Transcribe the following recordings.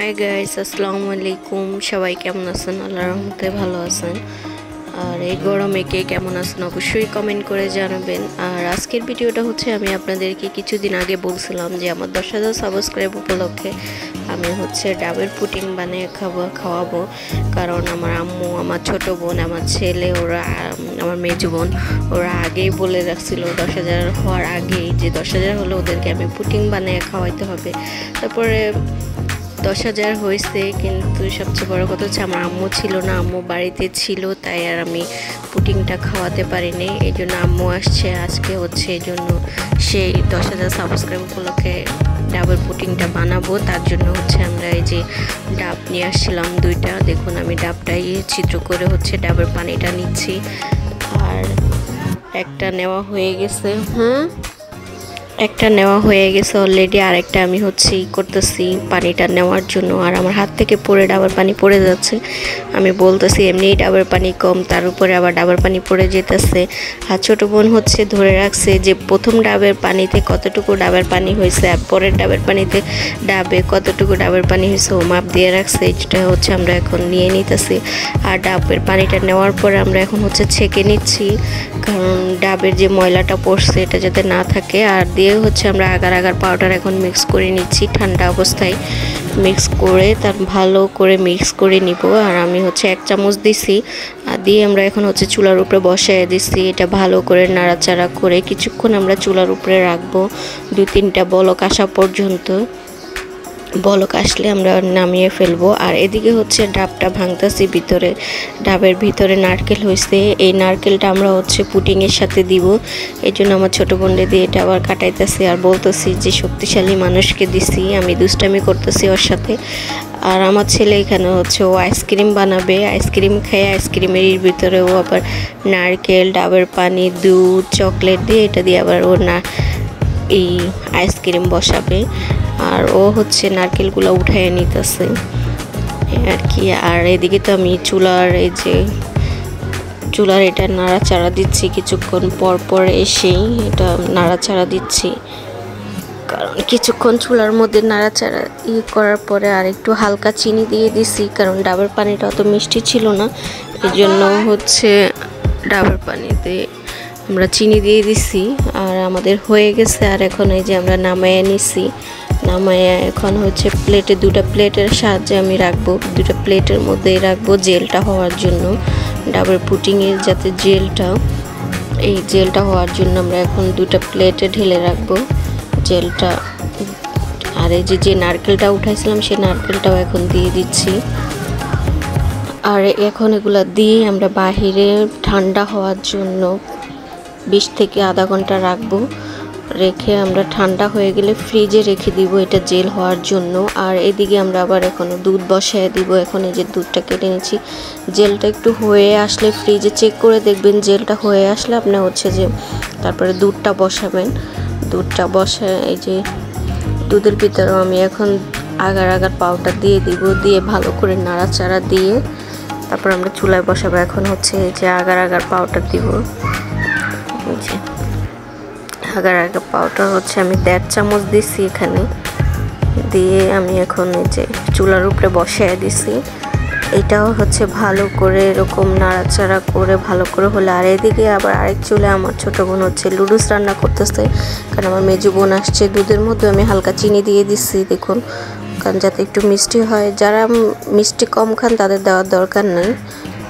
Hi guys, আসসালামু আলাইকুম। সবাই কেমন আছেন? আল্লাহর রহমতে ভালো আছেন। আর এই গরমে কে কেমন আছেন অবশ্যই কমেন্ট করে জানাবেন। আর আজকের ভিডিওটা হচ্ছে আমি আপনাদেরকে কিছুদিন আগে বলছিলাম যে আমার 10,000 সাবস্ক্রাইব উপলক্ষে আমি হচ্ছে ডাবের পুডিং বানিয়ে খাওয়াবো। কারণ আমার আম্মু, আমার ছোট বোন, আমার ছেলে, ওরা আমার মেজো বোন ওরা আগেই বলে রাখছিল 10,000 হওয়ার আগেই যে 10,000 হলে ওদেরকে আমি পুডিং বানিয়ে খাওয়াইতে হবে। তারপরে 10,000 হয়েছে, কিন্তু সবচেয়ে বড় কথা হচ্ছে আমার আম্মু ছিল না, আম্মু বাড়িতে ছিল, তাই আর আমি পুডিংটা খাওয়াতে পারিনি। এই জন্য আম্মু আসছে আজকে, হচ্ছে এই জন্য সেই 10,000 সাবস্ক্রাইব উপলক্ষে ডাবের পুডিংটা বানাবো। তার জন্য হচ্ছে আমরা এই যে ডাব নিয়ে আসছিলাম দুইটা। দেখুন আমি ডাবটাই ছিদ্র করে হচ্ছে ডাবের পানিটা নিচ্ছি। আর একটা নেওয়া হয়ে গেছে, একটা নেওয়া হয়ে গেছে অলরেডি। আর একটা আমি হচ্ছে করতেছি পানিটা নেওয়ার জন্য। আর আমার হাত থেকে পড়ে ডাবের পানি পড়ে যাচ্ছে। আমি বলতেছি এমনিই ডাবের পানি কম, তার উপরে আবার ডাবের পানি পড়ে যেতেছে। আর ছোটো বোন হচ্ছে ধরে রাখছে যে প্রথম ডাবের পানিতে কতটুকু ডাবের পানি হয়েছে আর পরের ডাবের পানিতে ডাবে কতটুকু ডাবের পানি হয়েছে ও মাপ দিয়ে রাখছে। এটা হচ্ছে আমরা এখন নিয়ে নিতেছি। আর ডাবের পানিটা নেওয়ার পরে আমরা এখন হচ্ছে ছেঁকে নিচ্ছি, কারণ ডাবের যে ময়লাটা পড়ছে এটা যাতে না থাকে। আর দিয়ে হচ্ছে আমরা আগার পাউডার এখন মিক্স করে নিচ্ছি, ঠান্ডা অবস্থায় মিক্স করে তার ভালো করে মিক্স করে নিব। আর আমি হচ্ছে 1 চামচ দিছি, আর দিয়ে আমরা এখন হচ্ছে চুলার উপরে বসায় দিচ্ছি। এটা ভালো করে নাড়াচাড়া করে কিছুক্ষণ আমরা চুলার উপরে রাখবো, 2-3টা বলক আসা পর্যন্ত। বলক আসলে আমরা নামিয়ে ফেলবো। আর এদিকে হচ্ছে ডাবটা ভাঙতেছি, ভিতরে ডাবের ভিতরে নারকেল হয়েছে। এই নারকেলটা আমরা হচ্ছে পুডিংয়ের সাথে দিব। এই জন্য আমার ছোটো বোনকে দিয়ে এটা আবার কাটাইতেছি আর বলতেছি যে শক্তিশালী মানুষকে দিছি, আমি দুষ্টামি করতেছি ওর সাথে। আর আমার ছেলে এখানে হচ্ছে ও আইসক্রিম বানাবে, আইসক্রিম খেয়ে আইসক্রিমের ভিতরে ও আবার নারকেল, ডাবের পানি, দুধ, চকলেট দিয়ে এটা দিয়ে আবার ও না এই আইসক্রিম বসাবে। আর ও হচ্ছে নারকেলগুলো উঠায় নিতেছে আর কি। আর এদিকে তো আমি চুলার এটা নাড়াচাড়া দিচ্ছি, কিছুক্ষণ পর পর এসেই এটা নাড়াচাড়া দিচ্ছি। কারণ কিছুক্ষণ চুলার মধ্যে নাড়াচাড়া করার পরে আর একটু হালকা চিনি দিয়ে দিছি, কারণ ডাবের পানিটা অত মিষ্টি ছিল না, এই জন্য হচ্ছে ডাবের পানিতে আমরা চিনি দিয়ে দিছি। আর আমাদের হয়ে গেছে। আর এখন এই যে আমরা নামাইয়া নিছি, নামাইয়া এখন হচ্ছে প্লেটে, 2টা প্লেটের সাহায্যে আমি রাখবো, 2টা প্লেটের মধ্যেই রাখবো জেলটা হওয়ার জন্য, ডাবের পুডিংয়ের যাতে এই জেলটা হওয়ার জন্য আমরা এখন 2টা প্লেটে ঢেলে রাখবো জেলটা। আর এই যে নারকেলটা উঠাইছিলাম সেই নারকেলটাও এখন দিয়ে দিচ্ছি। আর এখন এগুলা দিয়ে আমরা বাহিরে ঠান্ডা হওয়ার জন্য 20 থেকে আধা ঘন্টা রাখবো। রেখে আমরা ঠান্ডা হয়ে গেলে ফ্রিজে রেখে দিব এটা জেল হওয়ার জন্য। আর এদিকে আমরা আবার এখনও দুধ বসায় দিব। এখন এই যে দুধটা কেটে নিচ্ছি, জেলটা একটু হয়ে আসলে ফ্রিজে চেক করে দেখবেন, জেলটা হয়ে আসলে আপনি হচ্ছে যে তারপরে দুধটা বসাবেন। দুধটা বসায় এই যে দুধের ভিতরেও আমি এখন আগার পাউডার দিয়ে দিব, দিয়ে ভালো করে নাড়াচাড়া দিয়ে তারপর আমরা চুলায় বসাবো। এখন হচ্ছে এই যে আগার পাউডার দিব, আগার পাউডার হচ্ছে আমি 1.5 চামচ দিছি এখানে, দিয়ে আমি এখন এই যে চুলার উপরে বসায় দিছি। এটাও হচ্ছে ভালো করে এরকম নাড়াচাড়া করে ভালো করে হলে। আর এদিকে আবার আরেক চুলে আমার ছোটো বোন হচ্ছে লুডুস রান্না করতেছে, কারণ আমার মেজো বোন আসছে। দুধের মধ্যে আমি হালকা চিনি দিয়ে দিচ্ছি, দেখুন, কারণ যাতে একটু মিষ্টি হয়। যারা মিষ্টি কম খান তাদের দেওয়ার দরকার নেই,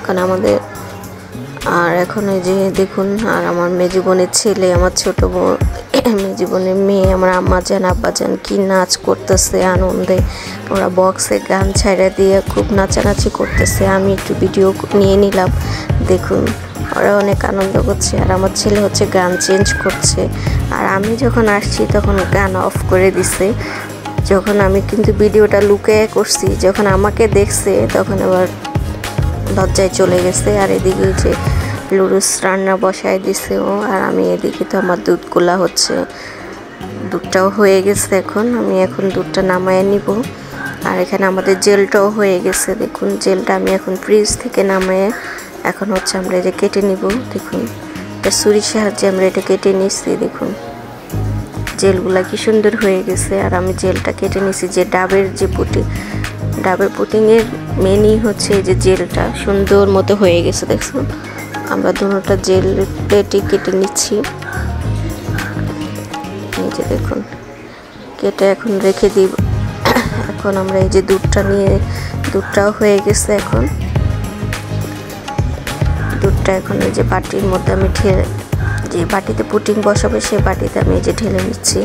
কারণ আমাদের। আর এখন এই যে দেখুন, আর আমার মেজো বোনের ছেলে, আমার ছোটো বোন, মেজো বোনের মেয়ে, আমার আম্মাজান আব্বাজান কি নাচ করতেছে আনন্দে। ওরা বক্সে গান ছাইড়া দিয়ে খুব নাচানাচি করতেছে। আমি একটু ভিডিও নিয়ে নিলাম, দেখুন ওরা অনেক আনন্দ করছে। আর আমার ছেলে হচ্ছে গান চেঞ্জ করছে। আর আমি যখন আসছি তখন গান অফ করে দিছে। যখন আমি কিন্তু ভিডিওটা লুকিয়ে করছি, যখন আমাকে দেখছে তখন আবার লজ্জায় চলে গেছে। আর এদিকে যে লুডুস রান্না বসায় দিছে ও, আর আমি এদিকে তো আমার দুধগুলা হচ্ছে, দুধটাও হয়ে গেছে। এখন আমি দুধটা নামায় নিব। আর এখানে আমাদের জেলটাও হয়ে গেছে, দেখুন জেলটা আমি এখন ফ্রিজ থেকে নামায় এখন হচ্ছে আমরা এটা কেটে নিব। দেখুন এটা ছুরির সাহায্যে আমরা এটা কেটে নিচ্ছি, দেখুন জেলগুলা কি সুন্দর হয়ে গেছে। আর আমি জেলটা কেটে নিছি, যে ডাবের যে ডাবের পুডিংয়ের মেনই হচ্ছে এই যে জেলটা সুন্দর মতো হয়ে গেছে দেখুন। আমরা দুটোটা জেল প্লেটে কেটে নিচ্ছি। এই যে দেখুন কেটে এখন রেখে দিব। এখন আমরা এই যে দুধটাও হয়ে গেছে। এখন দুধটা এখন এই যে বাটির মধ্যে আমি যে বাটিতে পুডিং বসাবে সেই বাটিতে আমি এই যে ঢেলে নিচ্ছি।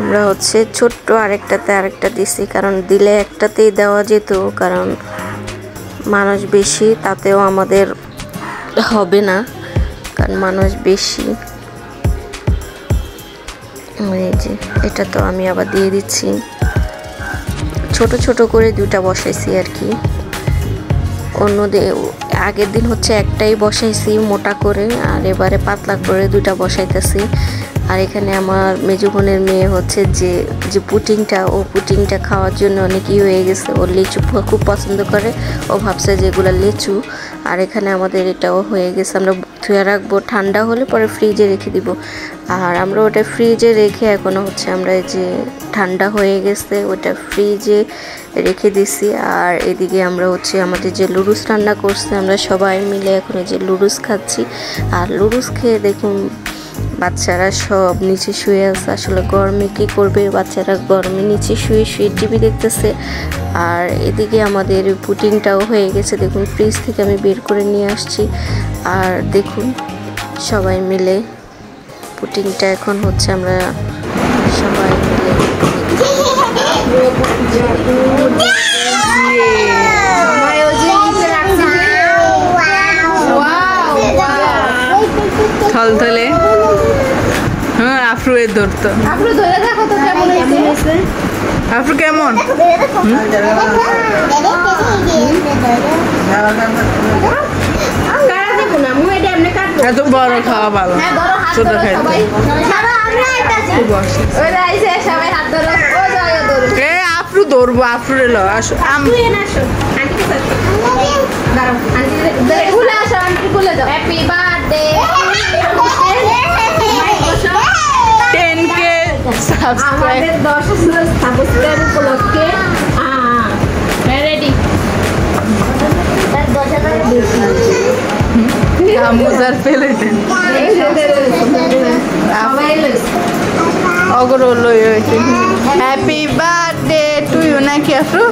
আমরা হচ্ছে ছোট্ট আরেকটা দিছি, কারণ দিলে একটাতেই দেওয়া যেত, কারণ মানুষ বেশি, তাতেও আমাদের হবে না কারণ মানুষ বেশি। এই যে এটা তো আমি আবার দিয়ে দিচ্ছি। ছোট ছোট করে দুটা বসাইছি আর কি। আগের দিন হচ্ছে একটাই বসাইছি মোটা করে, আর এবারে পাতলা করে দুটা বসাইতেছি। আর এখানে আমার মেজো বোনের মেয়ে হচ্ছে যে পুটিংটা খাওয়ার জন্য অনেকই হয়ে গেছে। ও লিচু খুব পছন্দ করে, ও ভাবছে যে এগুলো লিচু। আর এখানে আমাদের এটাও হয়ে গেছে, আমরা ধুয়ে রাখবো, ঠান্ডা হলে পরে ফ্রিজে রেখে দিব। আর আমরা ওটা ফ্রিজে রেখে এখনও হচ্ছে আমরা এই যে ঠান্ডা হয়ে গেছে ওটা ফ্রিজে রেখে দিছি। আর এদিকে আমরা হচ্ছে আমাদের যে লুডুস রান্না করছে আমরা সবাই মিলে এখন এই যে লুডুস খাচ্ছি। আর লুডুস খেয়ে দেখুন বাচ্চারা সব নিচে শুয়ে আছে। আসলে গরমে কি করবে, বাচ্চারা গরমে নিচে শুয়ে শুয়ে টিভি দেখতেছে। আর এদিকে আমাদের পুডিংটাও হয়ে গেছে, দেখুন ফ্রিজ থেকে আমি বের করে নিয়ে আসছি। আর দেখুন সবাই মিলে পুডিংটা এখন হচ্ছে আমরা সবাই মিলে থলথলে। হ্যাঁ আফরু এর ধরতো। আফরু ধরে দেখো তো কেমন হয়েছে। আফরু কেমন? এত বড় খাওয়া ভালো, ছোট খাইতে। আফরু ধরবো, আফরু এলো। আসো হ্যাপি বার্থডে 10K সাবস্ক্রাইব। আমাদের 10,000 সাবস্ক্রাইব উপলক্ষে রেডি। মজার পেলে দেন অগর লই হইছে। হ্যাপি বার্থডে টু ইউ নাকি আফরু?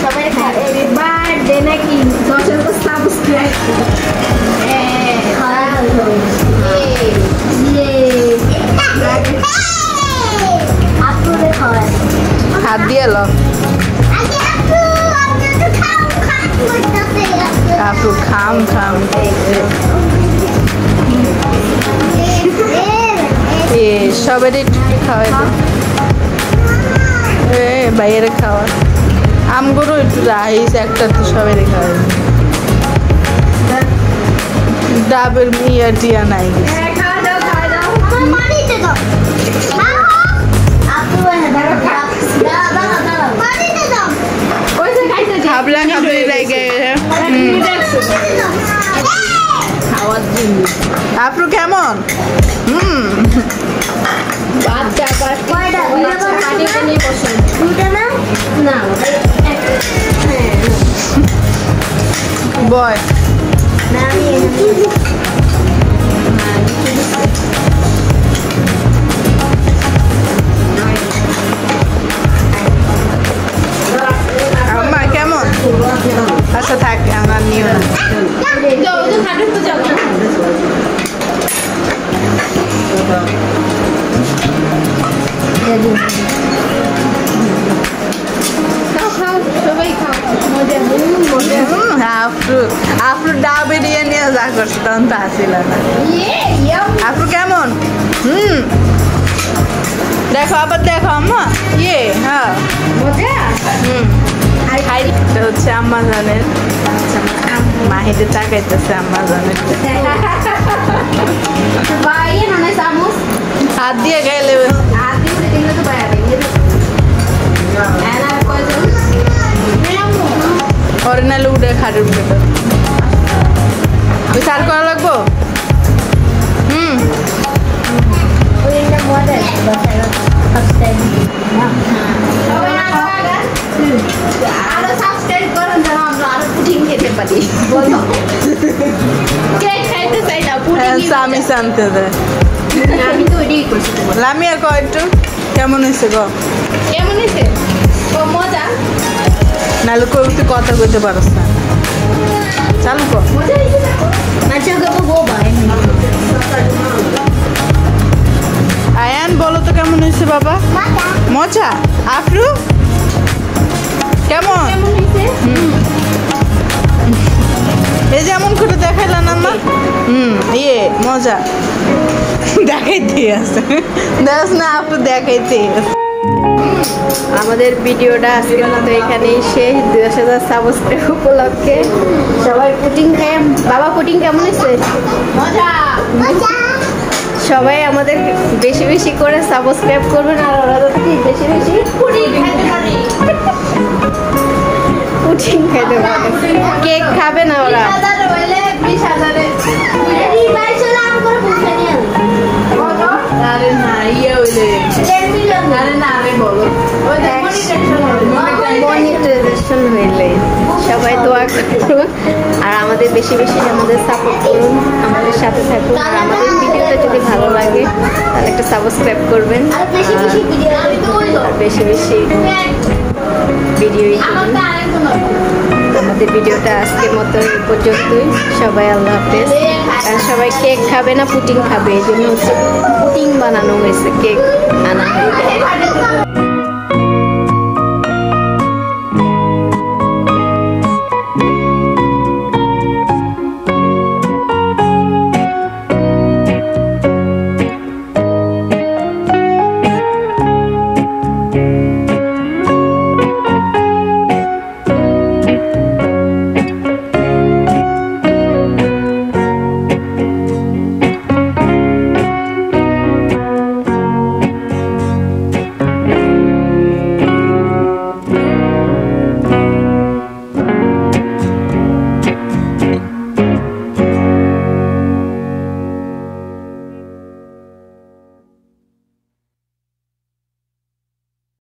সবাই হ্যাপি বার্থডে নাকি 10,000 সাবস্ক্রাইব। হাত দিয়ে লো আফরু খাম সবাই খাওয়াই বাইরে খাওয়া আমগুলো একটু রাইস একটা তো সবাই খাওয়াই। ডাবের মিয়া টিয়া নাই খাবলা খাবলি লাগে। আফরু কেমন? বয় কেমন? আচ্ছা থাক আমার নিও না। আফরু ডাবে দিয়ে নিয়ে যা করছে তখন তো আসিল না। আফরু কেমন? দেখো আবার দেখো আম্মা হ্যাঁ হচ্ছে আম্মা জানেন মাহিদের তাকাইতেছে আম্মা জানেন হাত দিয়ে গেলে ওরে নাহলে উঠে খাটের উপরে বিচার করা লাগবো। স্বামী শান্তি দেয় আমি তো ওইটাই করছি তোমার। লামিয়া কয় একটু কেমন হয়েছে গো কেমন হয়েছে? ও মজা নাহলে কই তুই কথা কইতে পারস না চালু কর মজা হয়েছে না? আচ্ছা গো বোবা আয়ান বলো তো কেমন হয়েছে বাবা মজা আফরু কেমন কেমন হয়েছে? এই যেমন করে দেখাইলা না মা ইয়ে মজা দেখাইতে আছে দেখ না আপু দেখাইতে আছে আমাদের ভিডিওটা আজকের মতো এখানেই শেষ 2000 সাবস্ক্রাইব উপলক্ষে সবাই পুটিং খায়। বাবা পুটিং কেমন হয়েছে? মজা সবাই আমাদের বেশি বেশি করে সাবস্ক্রাইব করবেন আর ওরা তো কি বেশি বেশি পুডিং খাইতে পারি। পুটিং খাইতে পারে। কেক খাবে না ওরা? 20,000 হইলে 20,000 এই বাইশলা আম করে পৌঁছে নিয়ে কত? আরে না ইয়ে হইলে 10 মিলিয়ন আরে না আরে বলো ওই মনিটাইজেশন হইলে সবাই দোয়া করুন আর আমাদের বেশি বেশি আমাদের সাপোর্ট করুন, আমাদের সাথে থাকুন। আর আমাদের ভিডিওটা যদি ভালো লাগে তাহলে একটা সাবস্ক্রাইব করবেন আর বেশি বেশি ভিডিও আমি তো বললো আর বেশি বেশি ভিডিওই আমার করুন। তো আরেকজন আমাদের ভিডিওটা আজকের মতো এই পর্যন্তই। সবাই আল্লাহ হাফেজ। আর সবাই কেক খাবে না পুটিং খাবে, এই জন্য হচ্ছে পুটিং বানানো হয়েছে, কেক আনা হয়েছে।